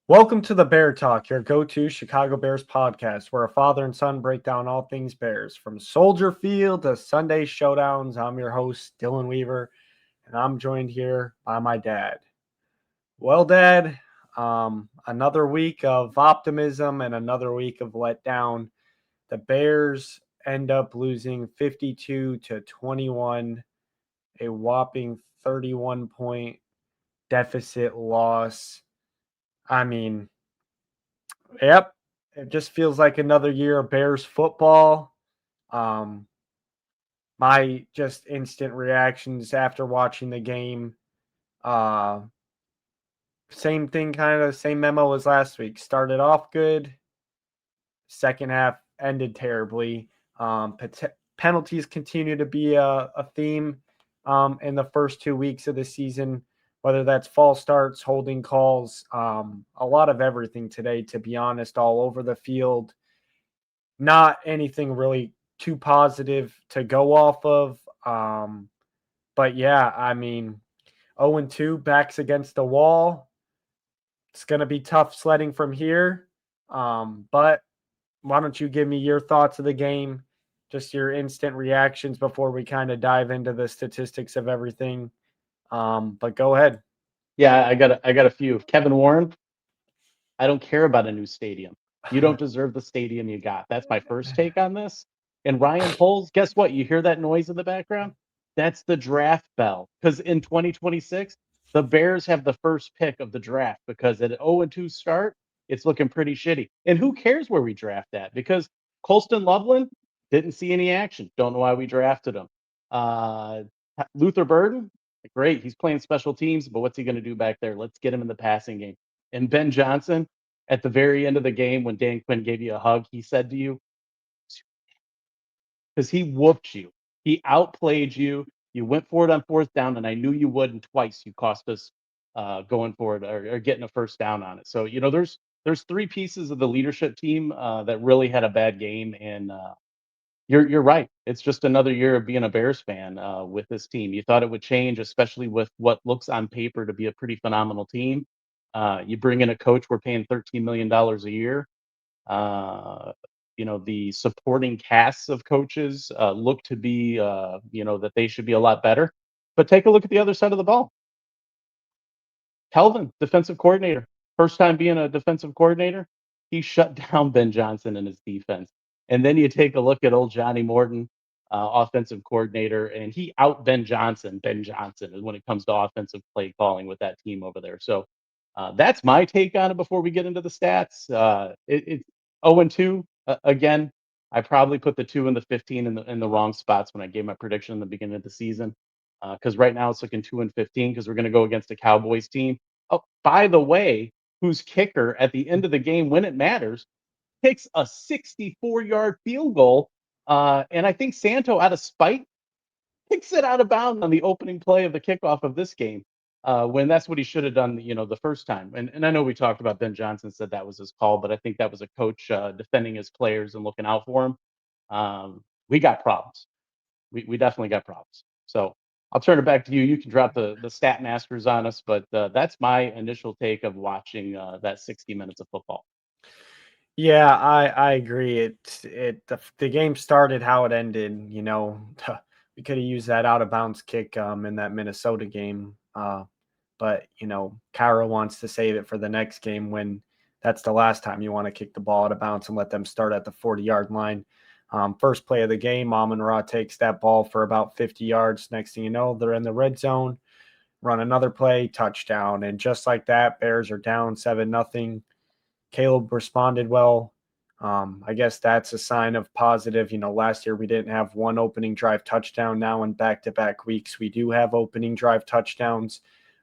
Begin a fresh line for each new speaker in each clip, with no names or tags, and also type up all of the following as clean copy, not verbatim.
Welcome to the Bear Talk, your go-to Chicago Bears podcast, where a father and son break down all things Bears, from Soldier Field to Sunday showdowns. I'm your host, Dylan Weaver, and I'm joined here by my dad. Well, Dad, another week of optimism and another week of letdown. The Bears end up losing 52 to 21, a whopping 31-point deficit loss. I mean, Yep. It just feels like another year of Bears football. Um, my just instant reactions after watching the game. Uh, Same thing, kind of same memo as last week. Started off good, second half ended terribly. Penalties continue to be a theme in the first 2 weeks of the season, whether that's false starts, holding calls, a lot of everything today, to be honest, all over the field. Not anything really too positive to go off of. But yeah, I mean, 0-2, backs against the wall. It's going to be tough sledding from here. But why don't you give me your thoughts of the game, just your instant reactions before we kind of dive into the statistics of everything. But go ahead.
Yeah, I got a few. Kevin Warren, I don't care about a new stadium. You don't deserve the stadium you got. That's my first take on this. And Ryan Poles, guess what? You hear that noise in the background? That's the draft bell. Because in 2026, the Bears have the first pick of the draft because at an 0-2 start, it's looking pretty shitty. And who cares where we draft at? Because Colston Loveland didn't see any action. Don't know why we drafted him. Uh, Luther Burden, great. He's playing special teams, but what's he going to do back there? Let's get him in the passing game. And Ben Johnson, at the very end of the game, when Dan Quinn gave you a hug, he said to you, because he whooped you. He outplayed you. You went for it on fourth down, and I knew you would, and twice you cost us going for it or getting a first down on it. So, there's three pieces of the leadership team that really had a bad game, and you're right. It's just another year of being a Bears fan with this team. You thought it would change, especially with what looks on paper to be a pretty phenomenal team. You bring in a coach we're paying $13 million a year. Uh, the supporting casts of coaches look to be, that they should be a lot better. But take a look at the other side of the ball. Kelvin, defensive coordinator, first time being a defensive coordinator, he shut down Ben Johnson and his defense. And then you take a look at old Johnny Morton, offensive coordinator, and he out Ben Johnson when it comes to offensive play calling with that team over there. So that's my take on it before we get into the stats. It's 0-2. Again, I probably put the 2 and the 15 in the wrong spots when I gave my prediction in the beginning of the season. Because right now it's looking 2-15 because we're going to go against a Cowboys team. Oh, by the way, whose kicker at the end of the game when it matters kicks a 64-yard field goal, and I think Santo, out of spite, kicks it out of bounds on the opening play of the kickoff of this game. When that's what he should have done, the first time. And I know we talked about Ben Johnson said that was his call, but I think that was a coach defending his players and looking out for him. We got problems. We definitely got problems. So I'll turn it back to you. You can drop the stat masters on us, but that's my initial take of watching that 60 minutes of football.
Yeah, I agree. The game started how it ended. We could have used that out of bounds kick in that Minnesota game. But Kyra wants to save it for the next game when that's the last time you want to kick the ball out of bounds and let them start at the 40-yard line. First play of the game, Amon Ra takes that ball for about 50 yards. Next thing you know, they're in the red zone, run another play, touchdown. And just like that, Bears are down 7-0. Caleb responded well. I guess that's a sign of positive. Last year we didn't have one opening drive touchdown. Now in back-to-back weeks, we do have opening drive touchdowns.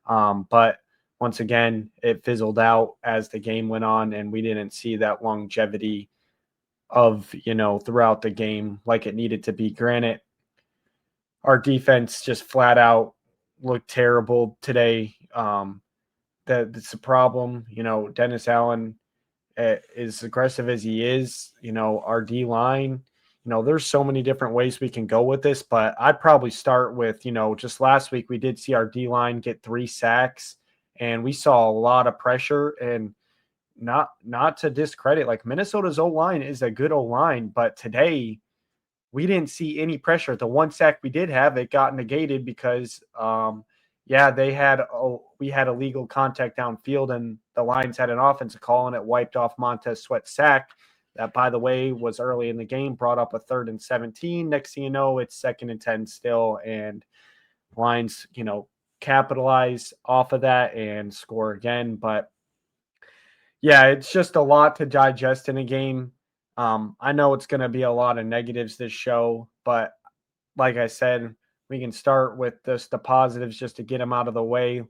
But once again, it fizzled out as the game went on, and we didn't see that longevity of, throughout the game like it needed to be. Granted, our defense just flat out looked terrible today. That's a problem. Dennis Allen, as aggressive as he is, our D line, there's so many different ways we can go with this, but I'd probably start with, just last week we did see our D line get 3 sacks and we saw a lot of pressure. And, not to discredit, like Minnesota's O-line is a good O-line, but today we didn't see any pressure. The one sack we did have, it got negated because yeah, we had illegal contact downfield, and the Lions had an offensive call, and it wiped off Montez Sweat's sack. That, by the way, was early in the game, brought up a 3rd and 17. Next thing you know, it's 2nd and 10 still, and Lions, capitalize off of that and score again. But yeah, it's just a lot to digest in a game. I know it's going to be a lot of negatives this show, but like I said, we can start with the positives just to get them out of the way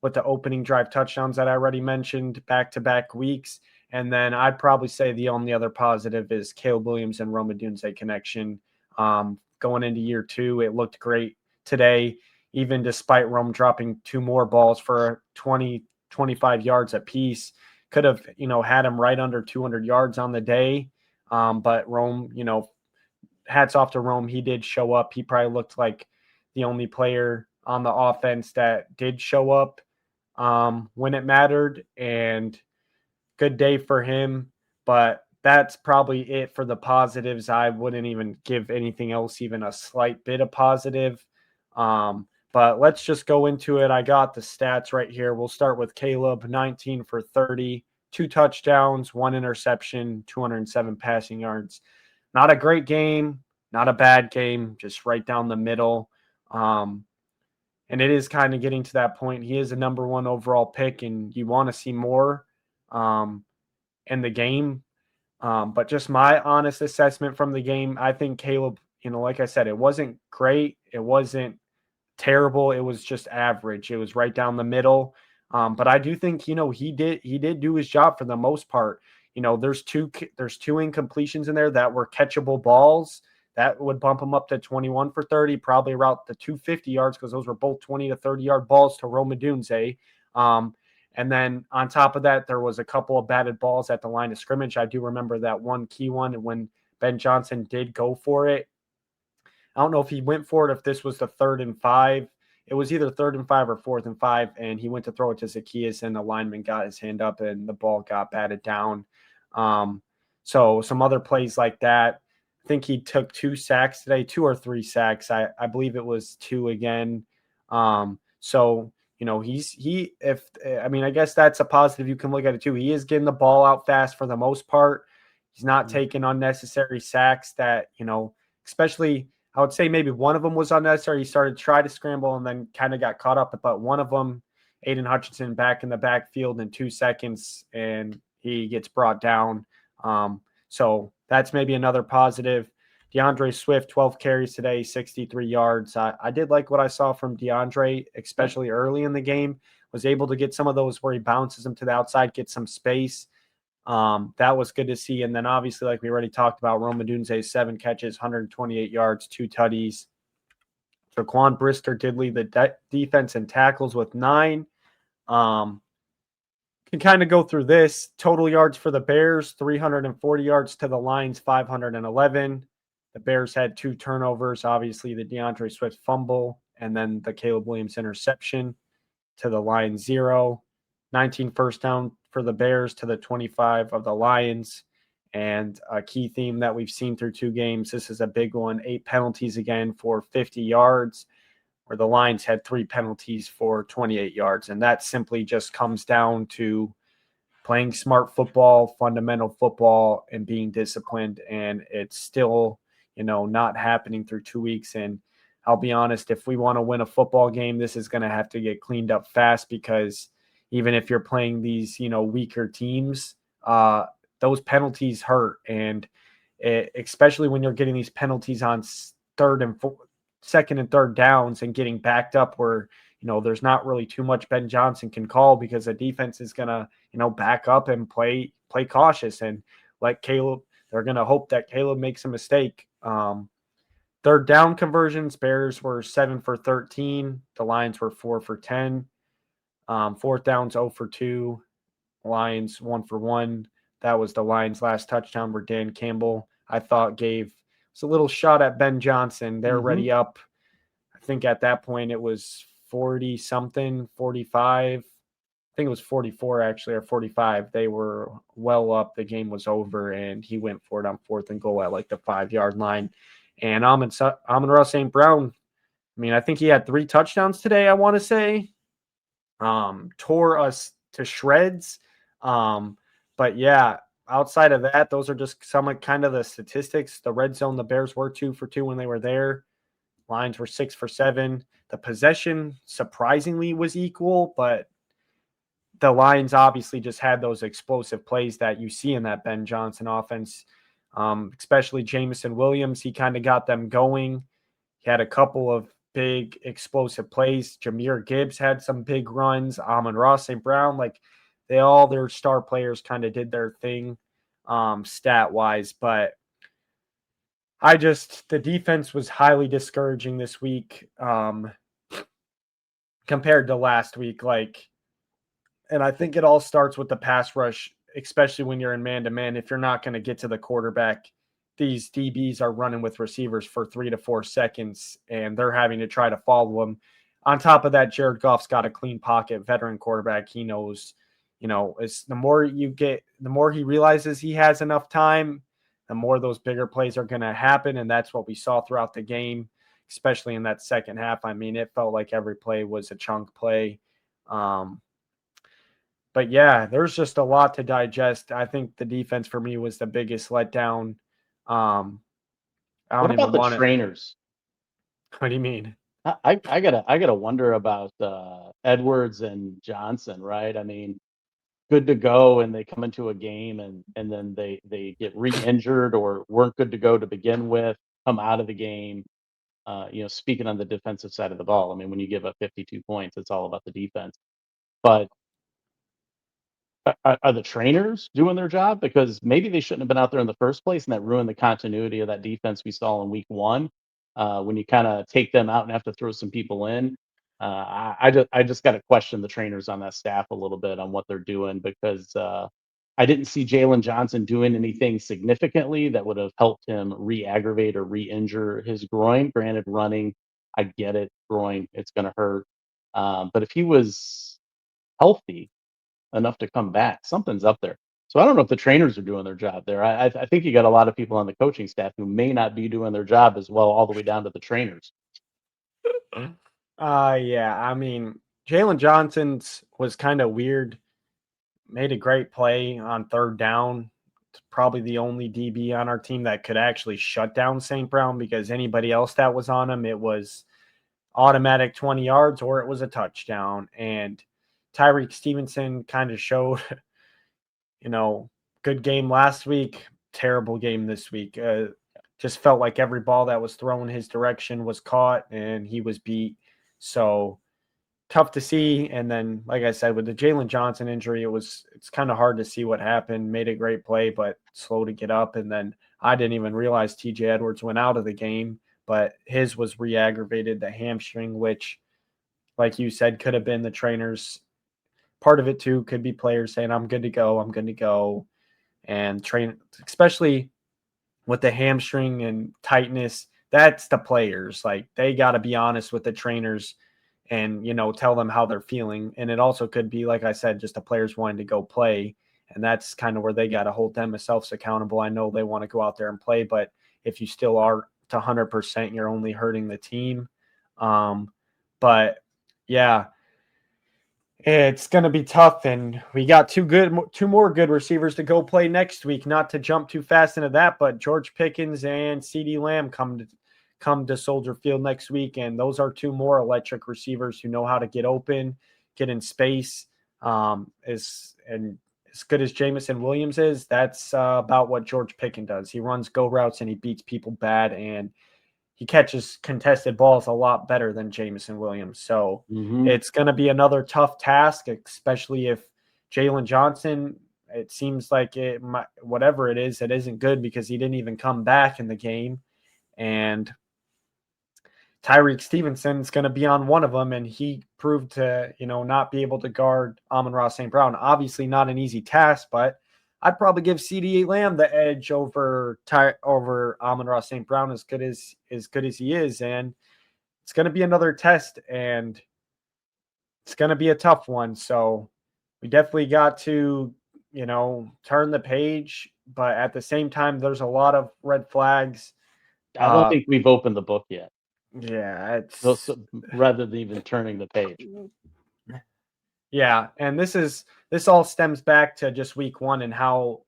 with the opening drive touchdowns that I already mentioned back-to-back weeks. And then I'd probably say the only other positive is Caleb Williams and Rome Odunze connection. Going into year 2, it looked great today, even despite Rome dropping 2 more balls for 20, 25 yards apiece. Could have, had him right under 200 yards on the day. But Rome, hats off to Rome. He did show up. He probably looked like the only player on the offense that did show up when it mattered. And good day for him. But that's probably it for the positives. I wouldn't even give anything else even a slight bit of positive. But let's just go into it. I got the stats right here. We'll start with Caleb, 19 for 30, 2 touchdowns, 1 interception, 207 passing yards. Not a great game, not a bad game, just right down the middle. And it is kind of getting to that point. He is a number 1 overall pick, and you want to see more in the game. But just my honest assessment from the game, I think Caleb, like I said, it wasn't great. It wasn't terrible. It was just average. It was right down the middle. But I do think, he did do his job for the most part. There's two incompletions in there that were catchable balls that would bump him up to 21 for 30, probably around the 250 yards, because those were both 20 to 30-yard balls to Rome Odunze. And then on top of that, there was a couple of batted balls at the line of scrimmage. I do remember that one key one when Ben Johnson did go for it. I don't know if he went for it, if this was the 3rd and 5. It was either 3rd and 5 or 4th and 5, and he went to throw it to Zacchaeus, and the lineman got his hand up, and the ball got batted down. So some other plays like that. I think he took 2 sacks today, 2 or 3 sacks. I believe it was 2 again. So I guess that's a positive. You can look at it too. He is getting the ball out fast for the most part. He's not taking unnecessary sacks that, especially I would say maybe one of them was unnecessary. He started to try to scramble and then kind of got caught up. But one of them, Aiden Hutchinson, back in the backfield in 2 seconds, and he gets brought down. So that's maybe another positive. DeAndre Swift, 12 carries today, 63 yards. I did like what I saw from DeAndre, especially early in the game. Was able to get some of those where he bounces them to the outside, get some space. That was good to see. And then obviously, like we already talked about, Rome Odunze, 7 catches, 128 yards, 2 tutties. Jaquan Brister did lead the defense in tackles with 9. Can kind of go through this. Total yards for the Bears, 340 yards to the Lions, 511. The Bears had 2 turnovers, obviously the DeAndre Swift fumble and then the Caleb Williams interception. To the Lions, 0. 19 first down for the Bears to the 25 of the Lions. And a key theme that we've seen through 2 games, this is a big one, 8 penalties again for 50 yards, where the Lions had 3 penalties for 28 yards. And that simply just comes down to playing smart football, fundamental football, and being disciplined. And it's still, not happening through 2 weeks. And I'll be honest, if we want to win a football game, this is going to have to get cleaned up fast, because even if you're playing these, weaker teams, those penalties hurt. And especially when you're getting these penalties on second and third downs and getting backed up where, there's not really too much Ben Johnson can call, because the defense is going to, back up and play cautious and let Caleb, they're going to hope that Caleb makes a mistake. Third down conversions, Bears were 7 for 13. The Lions were 4 for 10. 4th downs, 0 for 2. Lions 1 for 1. That was the Lions' last touchdown, where Dan Campbell, I thought, was a little shot at Ben Johnson. They're ready up. I think at that point it was 40-something, 45. think it was 44 actually, or 45. They were well up. The game was over, and he went for it on 4th and goal at like the 5-yard line. And Amon-Ra St. Brown, I mean, I think he had 3 touchdowns today, I want to say. Tore us to shreds. But yeah, outside of that, those are just some of kind of the statistics. The red zone, the Bears were 2 for 2 when they were there. Lions were 6 for 7. The possession surprisingly was equal, but the Lions obviously just had those explosive plays that you see in that Ben Johnson offense, especially Jameson Williams. He kind of got them going. He had a couple of big explosive plays. Jahmyr Gibbs had some big runs. Amon-Ra St. Brown, like their star players kind of did their thing stat wise. But the defense was highly discouraging this week compared to last week. And I think it all starts with the pass rush, especially when you're in man to man. If you're not going to get to the quarterback, these DBs are running with receivers for 3 to 4 seconds, and they're having to try to follow them. On top of that, Jared Goff's got a clean pocket, veteran quarterback. He knows, it's the more he realizes he has enough time, the more those bigger plays are going to happen. And that's what we saw throughout the game, especially in that second half. I mean, it felt like every play was a chunk play. But yeah, there's just a lot to digest. I think the defense for me was the biggest letdown. I
What
don't
about
even
the
want it.
trainers?
What do you mean?
I gotta wonder about Edwards and Johnson, right? I mean, good to go, and they come into a game and then they get re-injured or weren't good to go to begin with, come out of the game. Speaking on the defensive side of the ball, I mean, when you give up 52 points, it's all about the defense. But are the trainers doing their job? Because maybe they shouldn't have been out there in the first place, and that ruined the continuity of that defense we saw in week one. When you kind of take them out and have to throw some people in, I just got to question the trainers on that staff a little bit on what they're doing because I didn't see Jalen Johnson doing anything significantly that would have helped him re-aggravate or re-injure his groin. Granted, running, I get it, groin, it's going to hurt. But if he was healthy enough to come back. Something's up there. So I don't know if the trainers are doing their job there. I think you got a lot of people on the coaching staff who may not be doing their job as well, all the way down to the trainers.
Yeah. I mean, Jalen Johnson's was kind of weird. Made a great play on 3rd down. It's probably the only DB on our team that could actually shut down St. Brown because anybody else that was on him, it was automatic 20 yards or it was a touchdown. And Tyreek Stevenson kind of showed, good game last week, terrible game this week. Just felt like every ball that was thrown his direction was caught and he was beat. So tough to see. And then, like I said, with the Jalen Johnson injury, it's kind of hard to see what happened. Made a great play, but slow to get up. And then I didn't even realize TJ Edwards went out of the game, but his was re-aggravated, the hamstring, which, like you said, could have been the trainers. Part of it too could be players saying, I'm good to go. I'm good to go. And train, especially with the hamstring and tightness, that's the players. Like they got to be honest with the trainers and, tell them how they're feeling. And it also could be, like I said, just the players wanting to go play. And that's kind of where they got to hold themselves accountable. I know they want to go out there and play, but if you still are to 100%, you're only hurting the team. But yeah, it's going to be tough, and we got two more good receivers to go play next week. Not to jump too fast into that, but George Pickens and CeeDee Lamb come to Soldier Field next week, and those are 2 more electric receivers who know how to get open, get in space. As good as Jameson Williams is, that's about what George Pickens does. He runs go routes and he beats people bad, and he catches contested balls a lot better than Jameson Williams. So
Mm-hmm.
it's going to be another tough task, especially if Jalen Johnson, it seems like whatever it isn't good because he didn't even come back in the game. And Tyreek Stevenson's going to be on one of them, and he proved to, not be able to guard Amon-Ra St. Brown. Obviously not an easy task, but I'd probably give CeeDee Lamb the edge over Amon-Ra St. Brown as good as he is, and it's going to be another test, and it's going to be a tough one. So we definitely got to, turn the page, but at the same time, there's a lot of red flags.
I don't
Uh,
think we've opened the book yet.
yeah,
So rather than even turning the page.
yeah, and this all stems back to just week one and how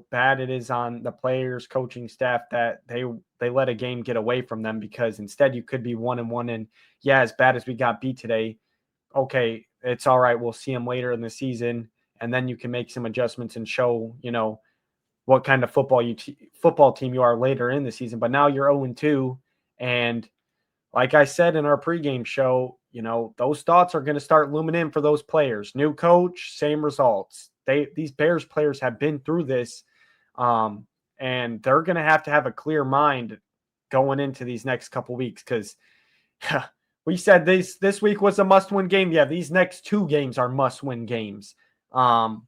bad it is on the players, coaching staff that they let a game get away from them, because instead you could be 1-1, and yeah, as bad as we got beat today, okay, it's all right. We'll see them later in the season, and then you can make some adjustments and show what kind of football team you are later in the season. But now you're 0-2, and like I said in our pregame show, those thoughts are going to start looming in for those players. New coach, same results. These Bears players have been through this, and they're going to have a clear mind going into these next couple weeks, because we said this week was a must-win game. Yeah, these next two games are must-win games, and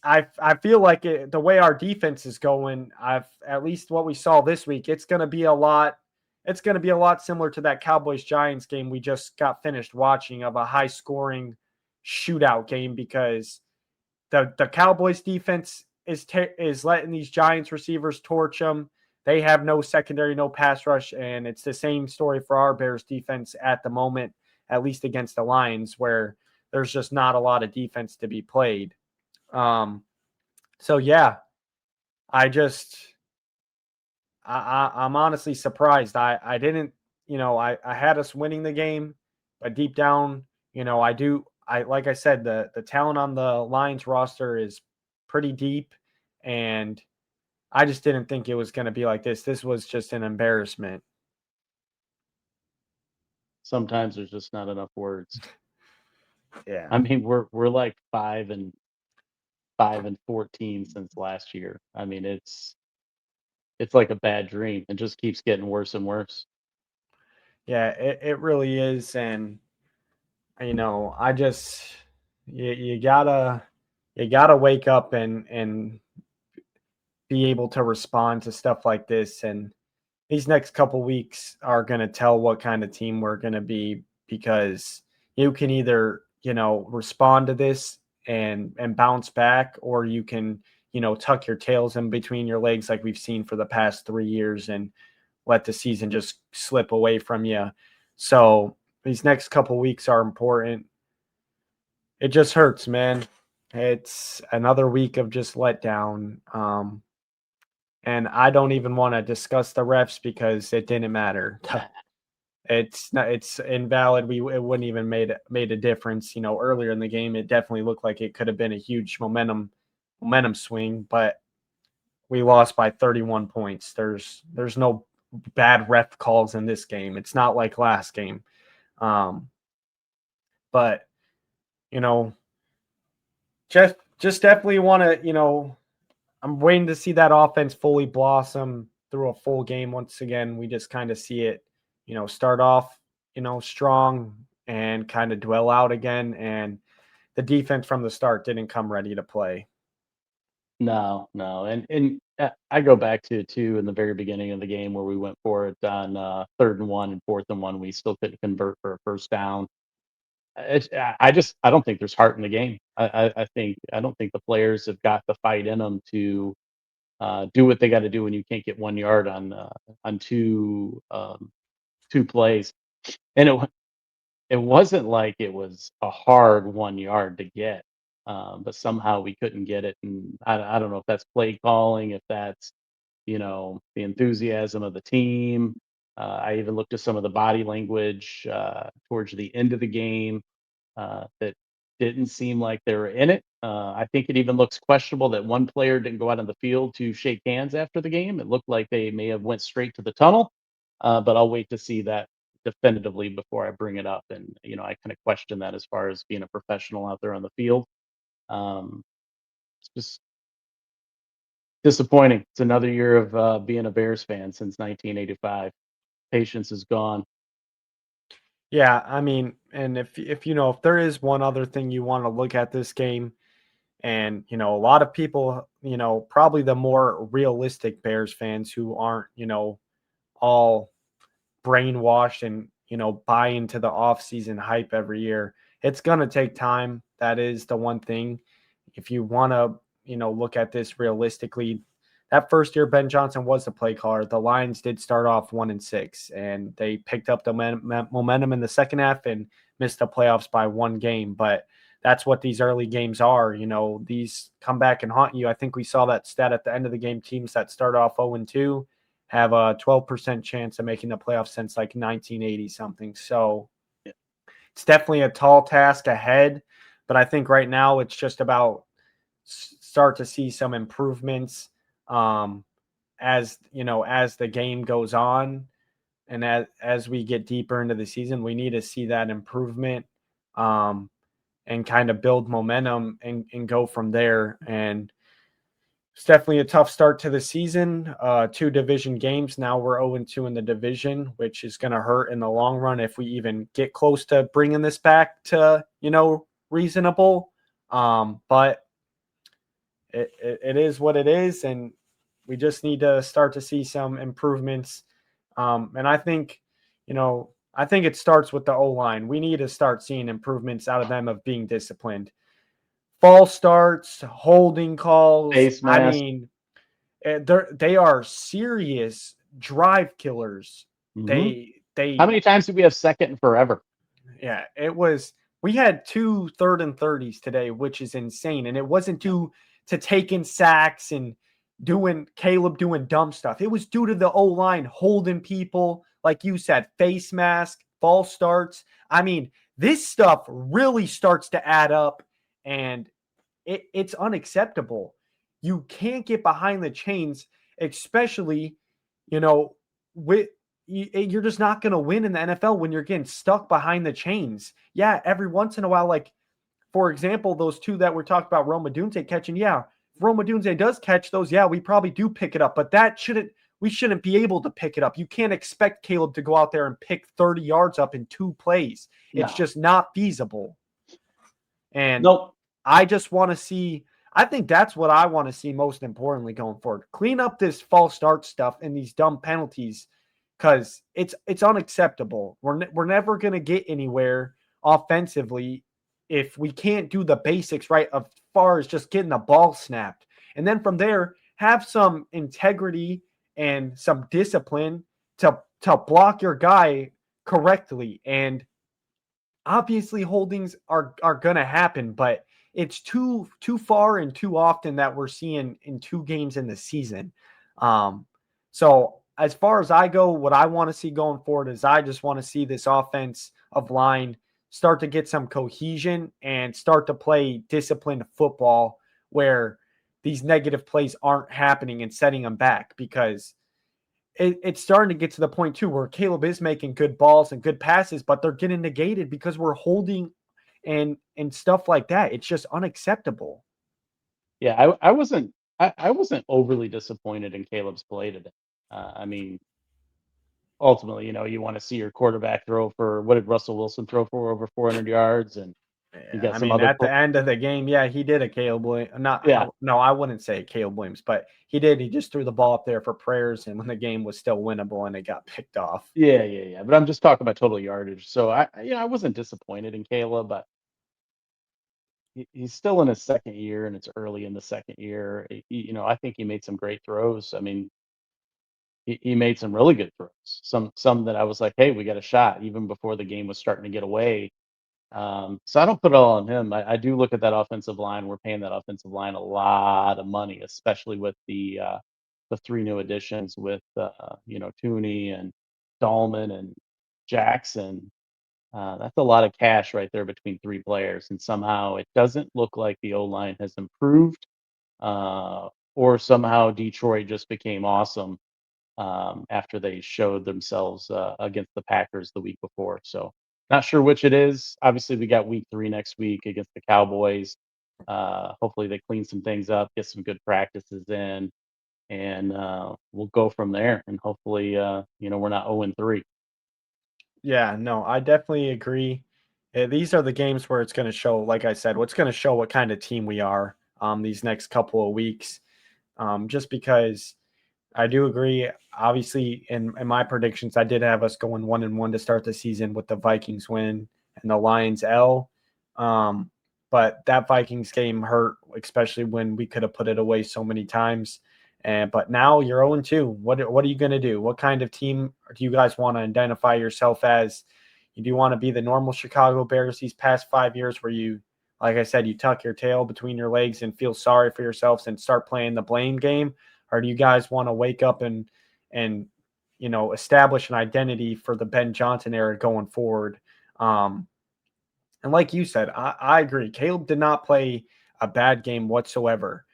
I feel like the way our defense is going, I've at least what we saw this week, it's going to be a lot. It's going to be a lot similar to that Cowboys Giants game we just got finished watching, of a high scoring shootout game, because the Cowboys defense is letting these Giants receivers torch them. They have no secondary, no pass rush, and it's the same story for our Bears defense at the moment, at least against the Lions, where there's just not a lot of defense to be played. So yeah, I just I'm honestly surprised. I didn't, I had us winning the game, but deep down, I like I said, the talent on the Lions roster is pretty deep, and I just didn't think it was going to be like this. This was just an embarrassment.
Sometimes there's just not enough words.
Yeah.
I mean, we're like 5-14 since last year. I mean, it's like a bad dream. It just keeps getting worse and worse.
Yeah, it really is. And I just you gotta wake up and be able to respond to stuff like this. And these next couple weeks are going to tell what kind of team we're going to be, because you can either respond to this and bounce back, or you can tuck your tails in between your legs, like we've seen for the past 3 years, and let the season just slip away from you. So these next couple weeks are important. It just hurts, man. It's another week of just letdown. And I don't even want to discuss the refs, because it didn't matter. It's not, it's invalid. It wouldn't even made a difference. Earlier in the game, it definitely looked like it could have been a huge momentum swing, but we lost by 31 points. There's no bad ref calls in this game. It's not like last game. Um, but you know, just definitely want to, I'm waiting to see that offense fully blossom through a full game once again. We just kind of see it, start off, strong, and kind of dwell out again. And the defense from the start didn't come ready to play.
No, no, and I go back to it too in the very beginning of the game where we went for it on 3rd and 1 and 4th and 1. We still couldn't convert for a first down. I don't think there's heart in the game. I don't think the players have got the fight in them to do what they got to do when you can't get 1 yard on two plays. And it wasn't like it was a hard 1 yard to get, but somehow we couldn't get it. And I don't know if that's play calling, if that's the enthusiasm of the team. I even looked at some of the body language towards the end of the game that didn't seem like they were in it. I think it even looks questionable that one player didn't go out on the field to shake hands after the game. It looked like they may have went straight to the tunnel, but I'll wait to see that definitively before I bring it up. And I kind of question that as far as being a professional out there on the field. Um, it's just disappointing. It's another year of being a Bears fan since 1985. Patience is gone.
Yeah, I mean, and if there is one other thing you want to look at this game, and a lot of people, probably the more realistic Bears fans who aren't, all brainwashed and buy into the offseason hype every year. It's going to take time. That is the one thing. If you want to, look at this realistically, that first year Ben Johnson was the play caller. The Lions did start off 1-6, and they picked up the momentum in the second half and missed the playoffs by one game. But that's what these early games are. These come back and haunt you. I think we saw that stat at the end of the game. Teams that start off 0-2 have a 12% chance of making the playoffs since like 1980 something. So it's definitely a tall task ahead. But I think right now it's just about start to see some improvements as the game goes on, and as we get deeper into the season, we need to see that improvement and kind of build momentum and go from there. And it's definitely a tough start to the season. 2 division games. Now we're 0-2 in the division, which is going to hurt in the long run if we even get close to bringing this back to reasonable. But it is what it is, and we just need to start to see some improvements. And I think it starts with the O-line. We need to start seeing improvements out of them of being disciplined. False starts, holding calls.
Face
I
mask.
mean, they are serious drive killers.
Mhm.
They
How many times did we have second and forever?
Yeah, we had 2 3rd and 30s today, which is insane. And it wasn't due to taking sacks and Caleb doing dumb stuff. It was due to the O-line holding people, like you said, face mask, false starts. I mean, this stuff really starts to add up, and it's unacceptable. You can't get behind the chains, especially, with you're just not going to win in the NFL when you're getting stuck behind the chains. Yeah, every once in a while, like for example, those 2 that we're talking about, Roma Dunze catching. Yeah, if Roma Dunze does catch those, yeah, we probably do pick it up, but we shouldn't be able to pick it up. You can't expect Caleb to go out there and pick 30 yards up in 2 plays. It's
No.
just not feasible. And
Nope.
I just want to see. I think that's what I want to see most importantly going forward. Clean up this false start stuff and these dumb penalties, because it's unacceptable. We're never going to get anywhere offensively if we can't do the basics right as far as just getting the ball snapped. And then from there, have some integrity and some discipline to block your guy correctly. And obviously holdings are going to happen, but it's too far and too often that we're seeing in 2 games in the season. So as far as I go, what I want to see going forward is I just want to see this offense of line start to get some cohesion and start to play disciplined football where these negative plays aren't happening and setting them back, because it's starting to get to the point too where Caleb is making good balls and good passes, but they're getting negated because we're holding and stuff like that. It's just unacceptable.
Yeah, I wasn't overly disappointed in Caleb's play today. I mean, ultimately, you want to see your quarterback throw for, what did Russell Wilson throw for, over 400 yards, and you
Yeah,
got
I
some
mean,
other
at the end of the game, yeah, he did a Caleb Williams.
yeah.
No, I wouldn't say Caleb Williams, but he did. He just threw the ball up there for prayers, and when the game was still winnable, and it got picked off.
Yeah. But I'm just talking about total yardage. So I wasn't disappointed in Caleb, but he's still in his second year, and it's early in the second year. I think he made some great throws. I mean, he made some really good throws. Some that I was like, hey, we got a shot, even before the game was starting to get away. So I don't put it all on him. I do look at that offensive line. We're paying that offensive line a lot of money, especially with the 3 new additions with Tooney and Dahlman and Jackson. That's a lot of cash right there between 3 players, and somehow it doesn't look like the O line has improved, or somehow Detroit just became awesome after they showed themselves against the Packers the week before. So not sure which it is. Obviously, we got week 3 next week against the Cowboys. Hopefully, they clean some things up, get some good practices in, and we'll go from there. And hopefully, we're not 0-3.
Yeah, no, I definitely agree. These are the games where it's going to show, like I said, what's going to show what kind of team we are these next couple of weeks. Just because I do agree. Obviously, in my predictions, I did have us going 1-1 to start the season with the Vikings win and the Lions L. Um, but that Vikings game hurt, especially when we could have put it away so many times. And but now you're 0-2. What are you going to do? What kind of team do you guys want to identify yourself as? You do want to be the normal Chicago Bears these past 5 years, where you, like I said, you tuck your tail between your legs and feel sorry for yourselves and start playing the blame game, or do you guys want to wake up and establish an identity for the Ben Johnson era going forward? Um, and like you said, I agree. Caleb did not play a bad game whatsoever.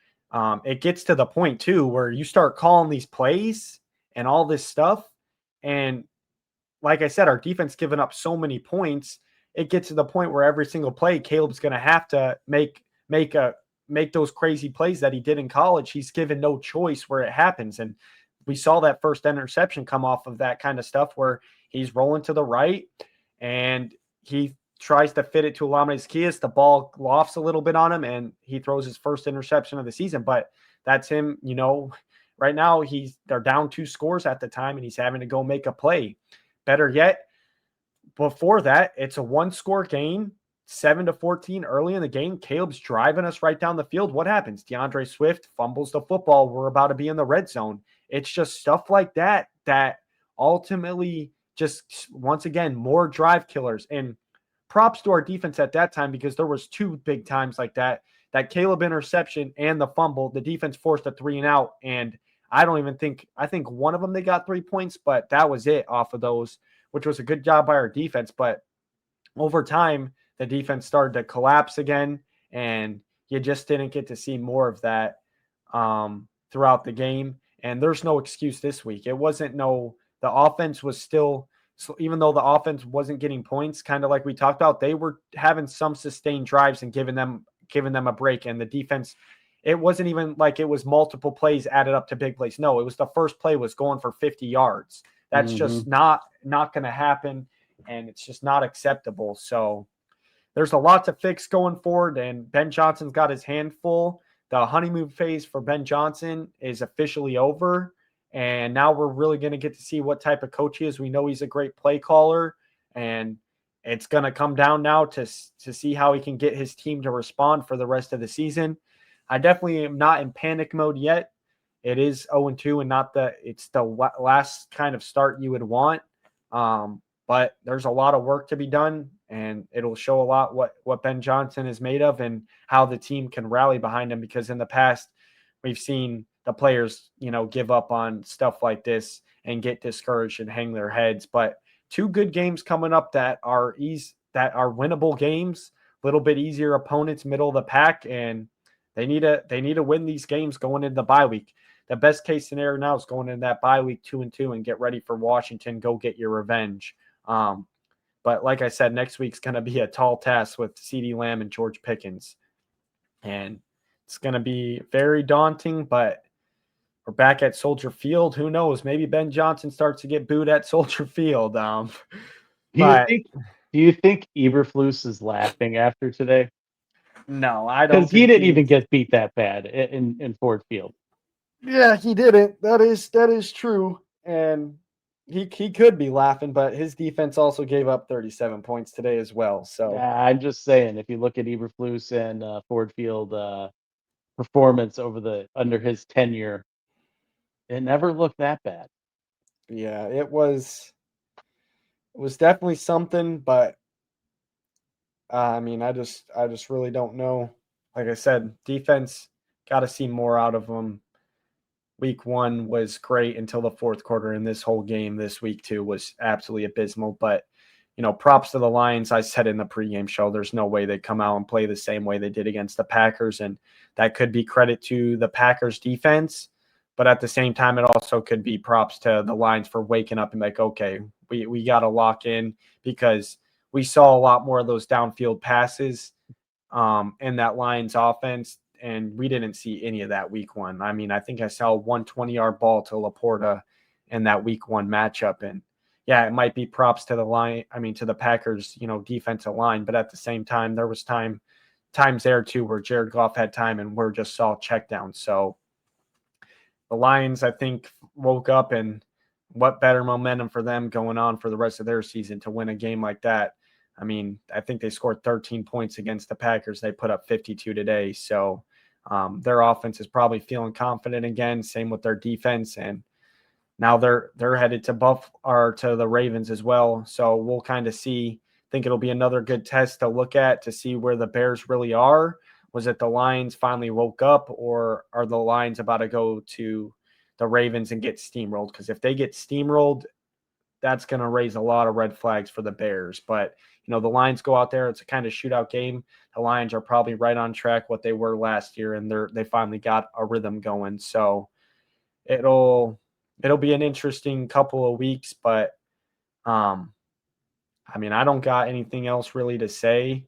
It gets to the point too where you start calling these plays and all this stuff, and like I said, our defense giving up so many points, it gets to the point where every single play, Caleb's going to have to make those crazy plays that he did in college. He's given no choice where it happens, and we saw that first interception come off of that kind of stuff where he's rolling to the right and he tries to fit it to Alameda Zaccheaus. The ball lofts a little bit on him, and he throws his first interception of the season. But that's him. Right now they're down 2 scores at the time, and he's having to go make a play. Better yet, before that, it's a 1-score game, 7-14 early in the game. Caleb's driving us right down the field. What happens? DeAndre Swift fumbles the football. We're about to be in the red zone. It's just stuff like that ultimately just, once again, more drive killers. And props to our defense at that time, because there was 2 big times like that Caleb interception and the fumble. The defense forced a 3-and-out, and I think one of them they got 3 points, but that was it off of those, which was a good job by our defense. But over time, the defense started to collapse again, and you just didn't get to see more of that throughout the game. And there's no excuse this week. The offense was still, so even though the offense wasn't getting points, kind of like we talked about, they were having some sustained drives and giving them a break. And the defense, it wasn't even like it was multiple plays added up to big plays. No, it was the first play was going for 50 yards. That's just not going to happen, and it's just not acceptable. So there's a lot to fix going forward, and Ben Johnson's got his hand full. The honeymoon phase for Ben Johnson is officially over, and now we're really going to get to see what type of coach he is. We know he's a great play caller, and it's going to come down now to see how he can get his team to respond for the rest of the season. I definitely am not in panic mode yet. It is 0-2 and it's the last kind of start you would want. But there's a lot of work to be done, and it'll show a lot what Ben Johnson is made of and how the team can rally behind him, because in the past we've seen the players, give up on stuff like this and get discouraged and hang their heads. But 2 good games coming up that are winnable games, a little bit easier opponents, middle of the pack, and they need to win these games going into the bye week. The best case scenario now is going in that bye week 2-2 and get ready for Washington. Go get your revenge. But like I said, next week's going to be a tall task with CeeDee Lamb and George Pickens. And it's going to be very daunting, but we're back at Soldier Field. Who knows? Maybe Ben Johnson starts to get booed at Soldier Field.
Do you
But
think do you think Eberflus is laughing after today?
no, I don't
Because he
think
didn't even
he's.
get beat that bad in Ford Field.
Yeah, he didn't. That is true. And he could be laughing, but his defense also gave up 37 points today as well. So
I'm just saying, if you look at Eberflus and Ford Field performance under his tenure, it never looked that bad.
yeah, it was definitely something, but I mean, I just really don't know. Like I said, defense, got to see more out of them. Week 1 was great until the fourth quarter, and this whole game this week too was absolutely abysmal. But props to the Lions. I said in the pregame show, there's no way they come out and play the same way they did against the Packers, and that could be credit to the Packers defense. But at the same time, it also could be props to the Lions for waking up and like, okay, we got to lock in, because we saw a lot more of those downfield passes in that Lions offense, and we didn't see any of that week 1. I mean, I think I saw a 120-yard ball to Laporta in that week 1 matchup, and yeah, it might be props to the Packers, defensive line, but at the same time, there was times there too where Jared Goff had time and we're just saw checkdowns. So the Lions, I think, woke up, and what better momentum for them going on for the rest of their season to win a game like that. I mean, I think they scored 13 points against the Packers. They put up 52 today. So their offense is probably feeling confident again. Same with their defense. And now they're headed to or to the Ravens as well. So we'll kind of see. I think it'll be another good test to look at to see where the Bears really are. Was it the Lions finally woke up, or are the Lions about to go to the Ravens and get steamrolled? Because if they get steamrolled, that's going to raise a lot of red flags for the Bears. But the Lions go out there; it's a kind of shootout game. The Lions are probably right on track what they were last year, and they finally got a rhythm going. So it'll be an interesting couple of weeks, but I mean, I don't got anything else really to say.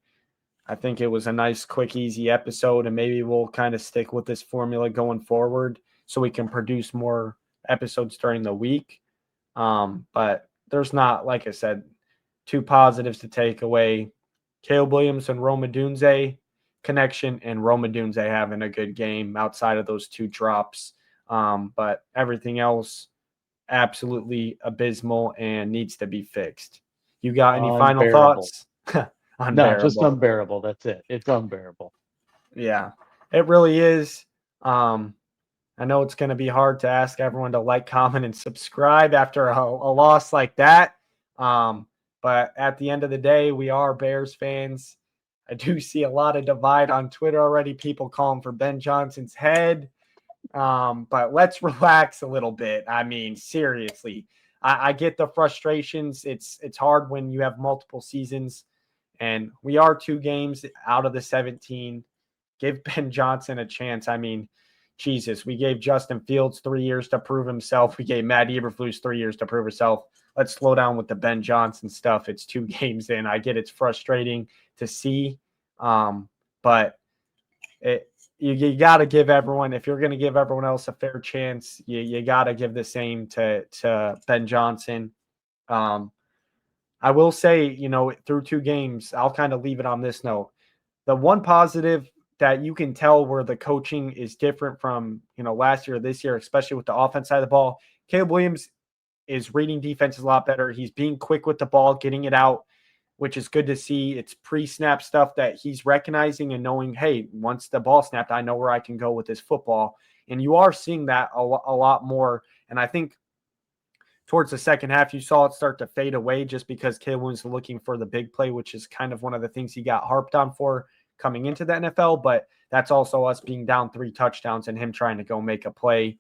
I think it was a nice, quick, easy episode, and maybe we'll kind of stick with this formula going forward so we can produce more episodes during the week. But there's not, like I said, two positives to take away. Caleb Williams and Roma Dunze connection, and Roma Dunze having a good game outside of those two drops. But everything else, absolutely abysmal and needs to be fixed. You got any final
Unbearable.
thoughts?
No, just
Unbearable.
unbearable. That's it. It's unbearable.
Yeah, it really is. I know it's going to be hard to ask everyone to like, comment, and subscribe after a loss like that. But at the end of the day, we are Bears fans. I do see a lot of divide on Twitter already. People calling for Ben Johnson's head. But let's relax a little bit. I mean, seriously, I get the frustrations. It's hard when you have multiple seasons, and we are 2 games out of the 17. Give Ben Johnson a chance. I mean, Jesus, we gave Justin Fields 3 years to prove himself. We gave Matt Eberflus 3 years to prove himself. Let's slow down with the Ben Johnson stuff. It's 2 games in. I get it's frustrating to see, but you got to give everyone, if you're going to give everyone else a fair chance, you got to give the same to Ben Johnson. I will say, through 2 games, I'll kind of leave it on this note. The one positive that you can tell where the coaching is different from, last year or this year, especially with the offense side of the ball, Caleb Williams is reading defenses a lot better. He's being quick with the ball, getting it out, which is good to see. It's pre-snap stuff that he's recognizing and knowing, hey, once the ball snapped, I know where I can go with this football. And you are seeing that a lot more. And I think towards the second half, you saw it start to fade away just because Caleb was looking for the big play, which is kind of one of the things he got harped on for coming into the NFL. But that's also us being down 3 touchdowns and him trying to go make a play.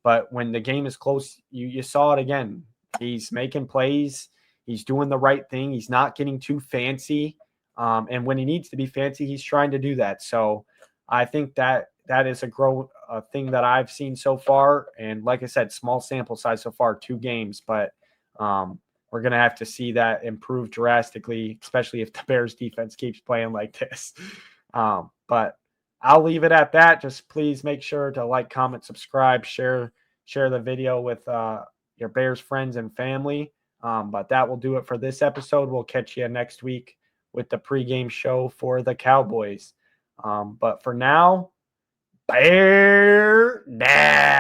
But when the game is close, you saw it again. He's making plays. He's doing the right thing. He's not getting too fancy. And when he needs to be fancy, he's trying to do that. So I think that is a thing that I've seen so far. And like I said, small sample size so far, 2 games. But we're going to have to see that improve drastically, especially if the Bears defense keeps playing like this. But I'll leave it at that. Just please make sure to like, comment, subscribe, share the video with your Bears friends and family. But that will do it for this episode. We'll catch you next week with the pregame show for the Cowboys. But for now, Bear down.